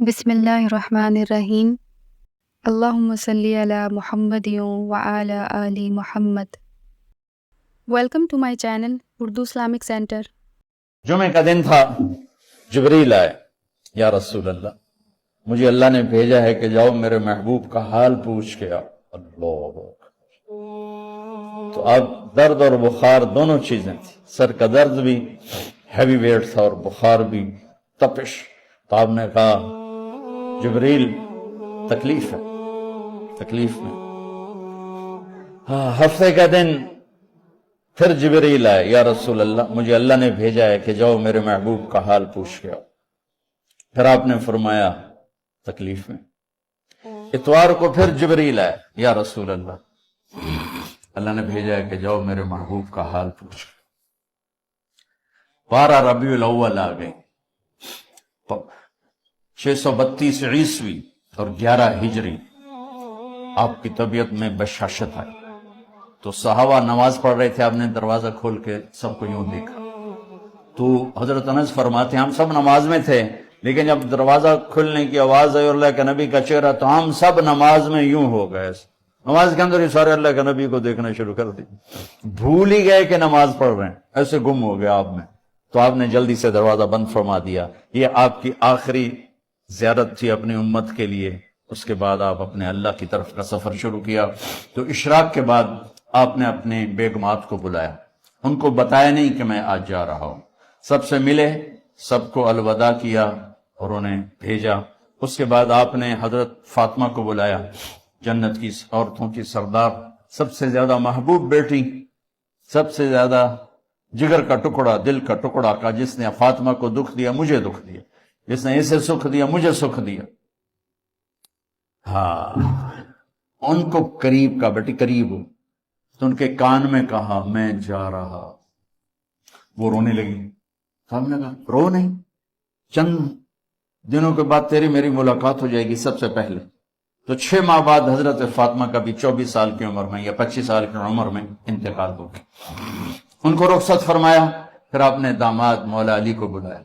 بسم اللہ الرحمن الرحیم۔ اللہم صلی علی محمد وعلی آل محمد۔ Welcome to my channel Urdu Islamic centre. جمعے کا دن تھا، جبریل آئے، یا رسول اللہ مجھے اللہ نے بھیجا ہے کہ جاؤ میرے محبوب کا حال پوچھ کے آؤ۔ اللہ، تو اب درد اور بخار دونوں چیزیں تھیں، سر کا درد بھی ہیوی ویٹ تھا اور بخار بھی، تپش۔ تو آپ نے کہا جبریل تکلیف ہے، تکلیف میں۔ ہفتے کا دن پھر جبریل آئے، یا رسول اللہ مجھے اللہ نے بھیجا ہے کہ جاؤ میرے محبوب کا حال پوچھ کے آؤ۔ پھر آپ نے فرمایا تکلیف میں۔ اتوار کو پھر جبریل آئے، یا رسول اللہ اللہ نے بھیجا ہے کہ جاؤ میرے محبوب کا حال پوچھ کے۔ 12 ربیع الاول آ گئی، 632 عیسوی اور 11 ہجری۔ آپ کی طبیعت میں بشاشت آئی، تو صحابہ نماز پڑھ رہے تھے، آپ نے دروازہ کھول کے سب کو یوں دیکھا۔ تو حضرت انس فرماتے ہیں ہم سب نماز میں تھے، لیکن جب دروازہ کھلنے کی آواز آئی اور اللہ کے نبی کا چہرہ، تو ہم سب نماز میں یوں ہو گئے، نماز کے اندر ہی سارے اللہ کے نبی کو دیکھنا شروع کر دی، بھول ہی گئے کہ نماز پڑھ رہے ہیں، ایسے گم ہو گئے آپ میں۔ تو آپ نے جلدی سے دروازہ بند فرما دیا۔ یہ آپ کی آخری زیارت تھی اپنی امت کے لیے۔ اس کے بعد آپ اپنے اللہ کی طرف کا سفر شروع کیا۔ تو اشراق کے بعد آپ نے اپنے بیگمات کو بلایا، ان کو بتایا نہیں کہ میں آج جا رہا ہوں، سب سے ملے، سب کو الوداع کیا اور انہیں بھیجا۔ اس کے بعد آپ نے حضرت فاطمہ کو بلایا، جنت کی عورتوں کی سردار، سب سے زیادہ محبوب بیٹی، سب سے زیادہ جگر کا ٹکڑا، دل کا ٹکڑا، کا جس نے فاطمہ کو دکھ دیا مجھے دکھ دیا، جس نے اسے سکھ دیا مجھے سکھ دیا۔ ان کو قریب کا، بیٹی قریب ہو، تو ان کے کان میں کہا میں جا رہا۔ وہ رونے لگی، تو ہم نے کہا رو نہیں، چند دنوں کے بعد تیری میری ملاقات ہو جائے گی سب سے پہلے۔ تو 6 ماہ بعد حضرت فاطمہ کا بھی 24 سال کی عمر میں یا 25 سال کی عمر میں انتقال ہو گیا۔ ان کو رخصت فرمایا۔ پھر آپ نے داماد مولا علی کو بلایا،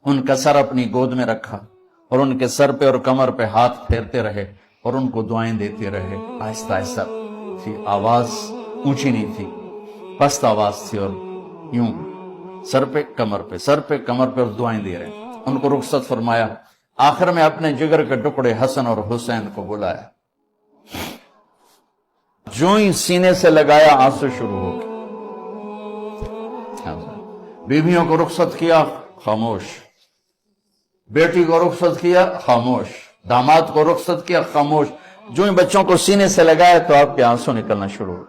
ان کا سر اپنی گود میں رکھا اور ان کے سر پہ اور کمر پہ ہاتھ پھیرتے رہے اور ان کو دعائیں دیتے رہے، آہستہ آہستہ تھی، آواز اونچی نہیں تھی، پست آواز تھی، اور یوں سر پہ کمر پہ، سر پہ کمر پہ، اور دعائیں دے رہے۔ ان کو رخصت فرمایا۔ آخر میں اپنے جگر کے ٹکڑے حسن اور حسین کو بلایا، جو ہی سینے سے لگایا آنسو شروع ہو گئے۔ بیویوں کو رخصت کیا، خاموش، بیٹی کو رخصت کیا، خاموش، داماد کو رخصت کیا، خاموش، جو ہی بچوں کو سینے سے لگایا تو آپ کے آنسو نکلنا شروع ہو۔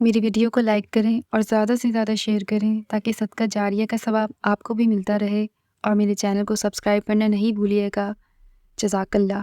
میری ویڈیو کو لائک کریں اور زیادہ سے زیادہ شیئر کریں تاکہ صدقہ جاریہ کا ثواب آپ کو بھی ملتا رہے، اور میرے چینل کو سبسکرائب کرنا نہیں بھولیے گا۔ جزاک اللہ۔